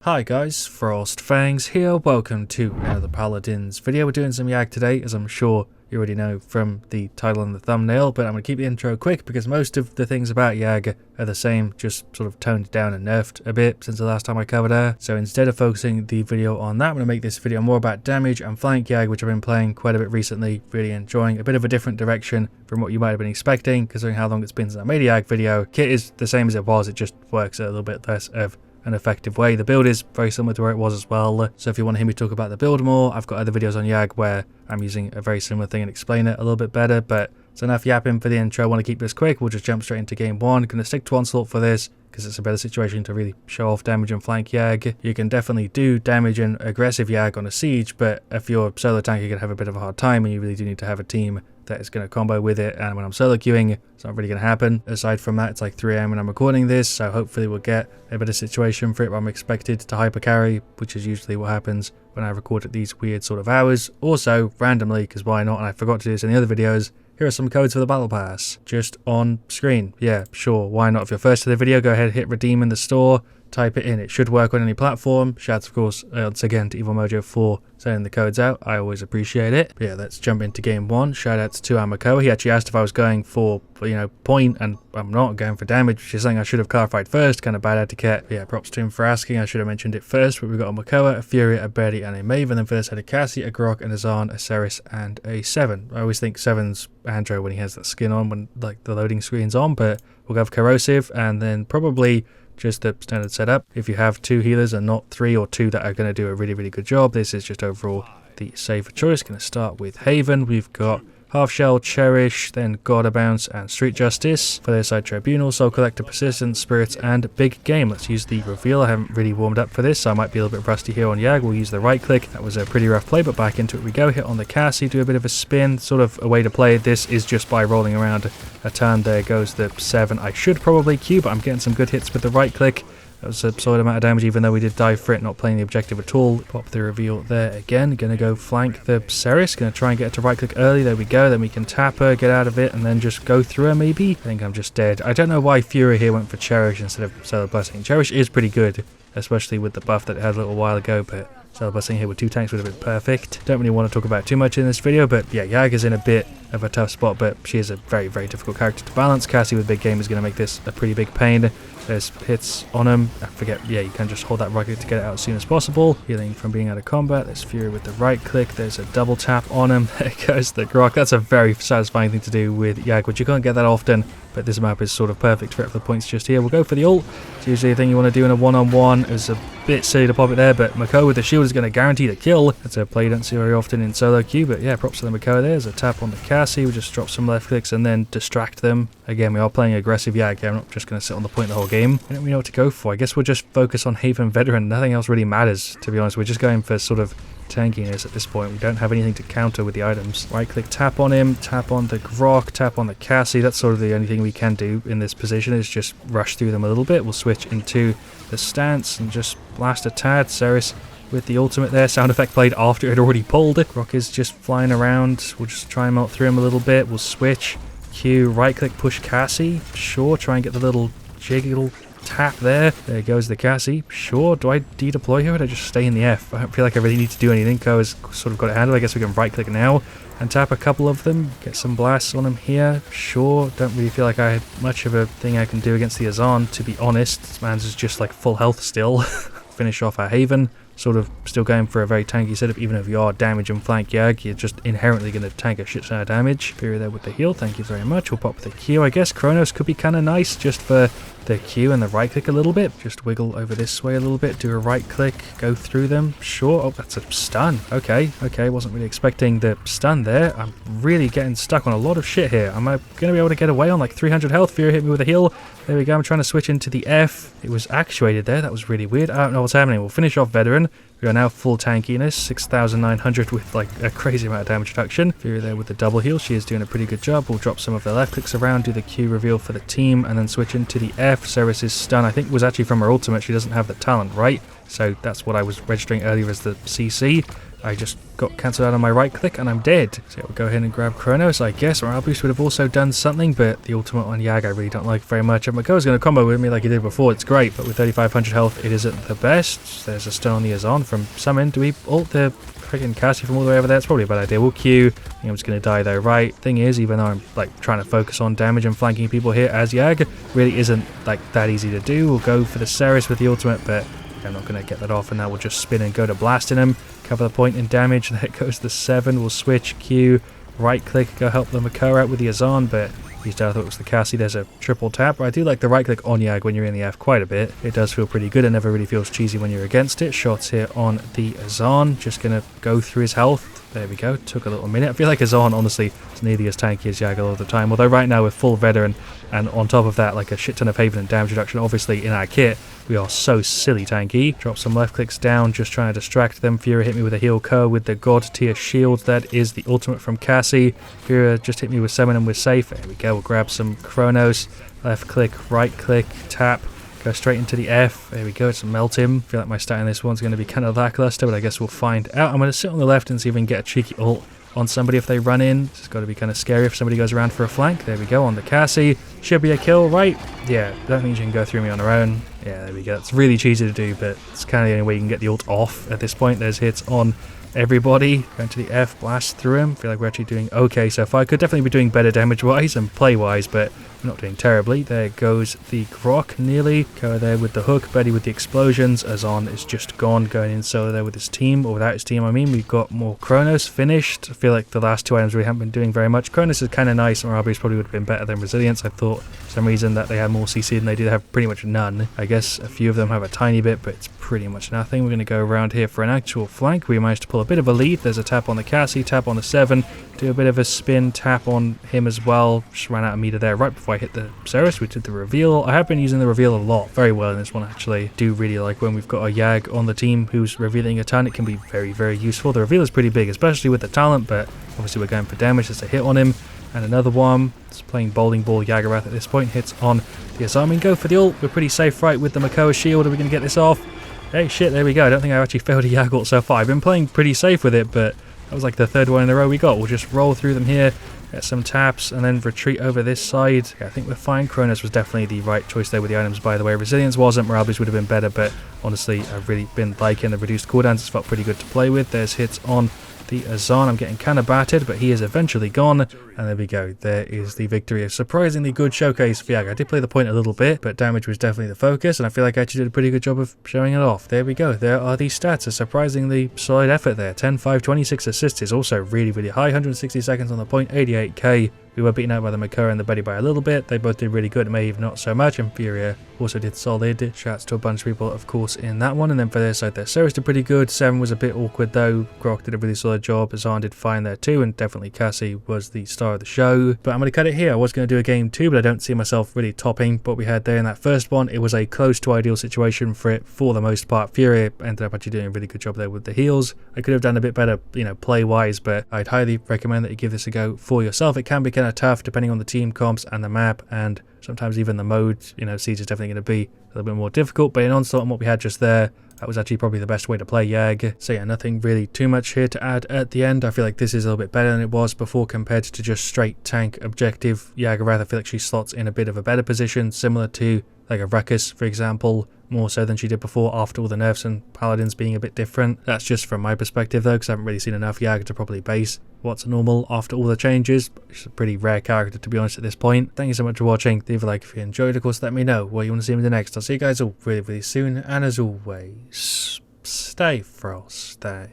Hi guys, FrostFangs here, welcome to another Paladins video. We're doing some Yag today, as I'm sure you already know from the title and the thumbnail, but I'm going to keep the intro quick because most of the things about Yag are the same, just sort of toned down and nerfed a bit since the last time I covered her. So instead of focusing the video on that, I'm going to make this video more about damage and flank Yag, which I've been playing quite a bit recently, really enjoying. A bit of a different direction from what you might have been expecting, considering how long it's been since I made a Yag video. Kit is the same as it was, it just works a little bit less of an effective way. The build is very similar to where it was as well, so if you want to hear me talk about the build more, I've got other videos on Yag where I'm using a very similar thing and explain it a little bit better. But it's enough yapping for the intro. I want to keep this quick. We'll just jump straight into game one. Going to stick to Onslaught for this because it's a better situation to really show off damage and flank Yag. You can definitely do damage and aggressive Yag on a siege, but if you're solo tank, you're going to have a bit of a hard time, and you really do need to have a team that is going to combo with it. And when I'm solo queuing, it's not really going to happen. Aside from that, it's like 3 AM when I'm recording this, so hopefully we'll get a better situation for it. But I'm expected to hyper carry, which is usually what happens when I record at these weird sort of hours. Also, randomly, because why not, and I forgot to do this in the other videos, here are some codes for the battle pass, just on screen. Yeah, sure, why not? If you're first to the video, go ahead, hit redeem in the store, type it in. It should work on any platform. Shouts, of course, once again to Evil Mojo for sending the codes out. I always appreciate it. But yeah, let's jump into game one. Shoutouts to Amako. He actually asked if I was going for, point, and I'm not going for damage, which is something I should have clarified first. Kind of bad etiquette. But yeah, props to him for asking. I should have mentioned it first. But we've got a Makoa, a Fury, a Bertie, and a Maven. Then for this, had a Cassie, a Grok, and a Zarn, a Ceres, and a 7. I always think 7's Andro when he has that skin on, when like the loading screen's on. But we'll go for Corrosive, and then probably just the standard setup. If you have 2 healers and not 3 or 2 that are going to do a really good job, this is just overall the safer choice. Going to start with Haven. We've got Half Shell, Cherish, then God of Bounce, and Street Justice. For their side, Tribunal, Soul Collector, Persistence, Spirits, and Big Game. Let's use the reveal. I haven't really warmed up for this, so I might be a little bit rusty here on Yag. We'll use the right click. That was a pretty rough play, but back into it we go. Hit on the Cassie, do a bit of a spin. Sort of a way to play this is just by rolling around a turn. There goes the 7. I should probably queue, but I'm getting some good hits with the right click. That was a solid amount of damage, even though we did die for it, not playing the objective at all. Pop the reveal there again. Gonna go flank the Ceres. Gonna try and get her to right click early. There we go. Then we can tap her, get out of it, and then just go through her maybe. I think I'm just dead. I don't know why Fury here went for Cherish instead of Solar Blessing. Cherish is pretty good, especially with the buff that it had a little while ago, but Solar Blessing here with 2 tanks would have been perfect. Don't really want to talk about too much in this video, but yeah, Yag is in a bit of a tough spot, but she is a very difficult character to balance. Cassie with Big Game is going to make this a pretty big pain. There's hits on him. I forget, yeah, you can just hold that right click to get it out as soon as possible. Healing from being out of combat. There's Fury with the right click. There's a double tap on him. There goes the Grok. That's a very satisfying thing to do with Yag, which you can't get that often, but this map is sort of perfect for it for the points just here. We'll go for the ult. It's usually a thing you want to do in a one-on-one. It's a bit silly to pop it there, but Makoa with the shield is going to guarantee the kill. That's a play you don't see very often in solo queue, but yeah, props to the Makoa there. There's a tap on the Cassie. We just drop some left clicks and then distract them. Again, we are playing aggressive Yag here. I'm not just going to sit on the point the whole game. I don't really know what to go for. I guess we'll just focus on Haven Veteran. Nothing else really matters, to be honest. We're just going for sort of tankiness at this point. We don't have anything to counter with the items. Right click, tap on him, tap on the Grok, tap on the Cassie. That's sort of the only thing we can do in this position, is just rush through them a little bit. We'll switch into the stance and just blast a tad. Ceres with the ultimate there. Sound effect played after it had already pulled. Grok is just flying around. We'll just try and melt through him a little bit. We'll switch. Q, right click, push Cassie. Sure, try and get the little jiggle tap there. There goes the Cassie. Sure, do I de-deploy here or do I just stay in the F? I don't feel like I really need to do anything. Ko has sort of got it handled. I guess we can right click now and tap a couple of them. Get some blasts on him here. Sure, don't really feel like I had much of a thing I can do against the Azan, to be honest. This man's is just like full health still. Finish off our Haven. Sort of still going for a very tanky setup. Even if you are damage and flank Yag, you're just inherently going to tank a shit ton of damage. Fury there with the heal, thank you very much. We'll pop the Q. I guess Kronos could be kind of nice just for the Q and the right click a little bit. Just wiggle over this way a little bit, do a right click, go through them. Sure. Oh, that's a stun. Okay, wasn't really expecting the stun there. I'm really getting stuck on a lot of shit here. Am I going to be able to get away on like 300 health? Fury hit me with a heal. There we go. I'm trying to switch into the F. It was actuated there. That was really weird. I don't know what's happening. We'll finish off Veteran. We are now full tankiness, 6,900 with like a crazy amount of damage reduction. Fury there with the double heal. She is doing a pretty good job. We'll drop some of the left clicks around, do the Q reveal for the team, and then switch into the F. Ceres' stun, I think, was actually from her ultimate. She doesn't have the talent, right? So that's what I was registering earlier as the CC. I just got cancelled out on my right click and I'm dead. So we'll go ahead and grab Chronos, I guess. Morale boost would have also done something, but the ultimate on Yag I really don't like very much. And Makoa's going to combo with me like he did before, it's great, but with 3500 health it isn't the best. There's a stun on the Azon from summon. Do we ult the freaking Cassie from all the way over there? It's probably a bad idea. We'll Q. I think I'm just going to die though. Right, thing is, even though I'm like trying to focus on damage and flanking people here as Yag, really isn't like that easy to do. We'll go for the Ceres with the ultimate, but I'm not going to get that off, and now we'll just spin and go to blasting him. Cover the point in damage. There goes the 7. We'll switch Q, right click, go help the Makoa out with the Azon, but he's down. I thought it was the Cassie. There's a triple tap. I do like the right click on Yag when you're in the F quite a bit. It does feel pretty good. It never really feels cheesy when you're against it. Shots here on the Azon. Just going to go through his health. There we go. Took a little minute. I feel like Azon, honestly, is nearly as tanky as Yag all the time. Although right now we're full veteran, and on top of that, like a shit ton of haven and damage reduction, obviously, in our kit, we are so silly tanky. Drop some left clicks down, just trying to distract them. Furia hit me with a heal co with the God tier shield. That is the ultimate from Cassie. Furia just hit me with summon and we're safe. There we go. We'll grab some Chronos. Left click, right click, tap. Go straight into the F. There we go. It's melt him. I feel like my stat in this one's going to be kind of lackluster, but I guess we'll find out. I'm going to sit on the left and see if we can get a cheeky ult on somebody if they run in. It's got to be kind of scary if somebody goes around for a flank. There we go on the Cassie. Should be a kill, right? Yeah, don't think you can go through me on her own. Yeah, there we go. It's really cheesy to do, but it's kind of the only way you can get the ult off at this point. There's hits on everybody. Going to the F, blast through him. Feel like we're actually doing okay so far. Could definitely be doing better damage-wise and play-wise, but we're not doing terribly. There goes the Grok nearly. Go there with the hook. Betty with the explosions. Azon is just gone. Going in solo there with his team, or without his team, I mean. We've got more Chronos finished. I feel like the last two items we haven't been doing very much. Chronos is kind of nice, and Morale probably would have been better than Resilience. I thought for some reason that they had more CC than they did have pretty much none. I guess a few of them have a tiny bit, but it's pretty much nothing. We're going to go around here for an actual flank. We managed to pull a bit of a lead. There's a tap on the Cassie, tap on the 7. Do a bit of a spin, tap on him as well. Just ran out of meter there right before I hit the Ceres. We did the reveal. I have been using the reveal a lot, very well in this one actually. Do really like when we've got a Yag on the team who's revealing a ton. It can be very, very useful. The reveal is pretty big, especially with the talent, but obviously we're going for damage. There's a hit on him. And another one. It's playing bowling ball Yagorath at this point. Hits on the Azami. Go for the ult. We're pretty safe right with the Makoa shield. Are we going to get this off? Hey, shit, there we go. I don't think I've actually failed a Yag ult so far. I've been playing pretty safe with it, but that was like the third one in a row we got. We'll just roll through them here, get some taps, and then retreat over this side. Yeah, I think we're fine. Chronos was definitely the right choice there with the items, by the way. Resilience wasn't. Morale boost would have been better, but honestly, I've really been liking the reduced cooldowns. It's felt pretty good to play with. There's hits on the Azon. I'm getting kind of battered, but he is eventually gone. And there we go. There is the victory. A surprisingly good showcase for Yag. I did play the point a little bit, but damage was definitely the focus, and I feel like I actually did a pretty good job of showing it off. There we go. There are these stats. A surprisingly solid effort there. 10, 5, 26 assists is also really, really high. 160 seconds on the point, 88k. We were beaten out by the Makoa and the Betty by a little bit. They both did really good, Maeve not so much, and Furia also did solid. Shouts to a bunch of people, of course, in that one. And then for their side there, Ceres did pretty good. 7 was a bit awkward though. Grok did a really solid job. Azan did fine there too, and definitely Cassie was the star of the show. But I'm going to cut it here. I was going to do a game 2, but I don't see myself really topping what we had there in that first one. It was a close to ideal situation for it for the most part. Furia ended up actually doing a really good job there with the heals. I could have done a bit better, you know, play-wise, but I'd highly recommend that you give this a go for yourself. It can be kind of tough depending on the team comps and the map, and sometimes even the mode. You know, Siege is definitely going to be a little bit more difficult, but in Onslaught and what we had just there, that was actually probably the best way to play Yag. So yeah, nothing really too much here to add at the end. I feel like this is a little bit better than it was before compared to just straight tank objective Yagorath. I feel like she slots in a bit of a better position, similar to like a Ruckus, for example, more so than she did before after all the nerfs and Paladins being a bit different. That's just from my perspective though, because I haven't really seen enough Yag to properly base what's normal after all the changes. She's a pretty rare character, to be honest, at this point. Thank you so much for watching. Leave a like if you enjoyed. Of course, let me know what you want to see me in the next. I'll see you guys all really, really soon. And as always, stay frosty.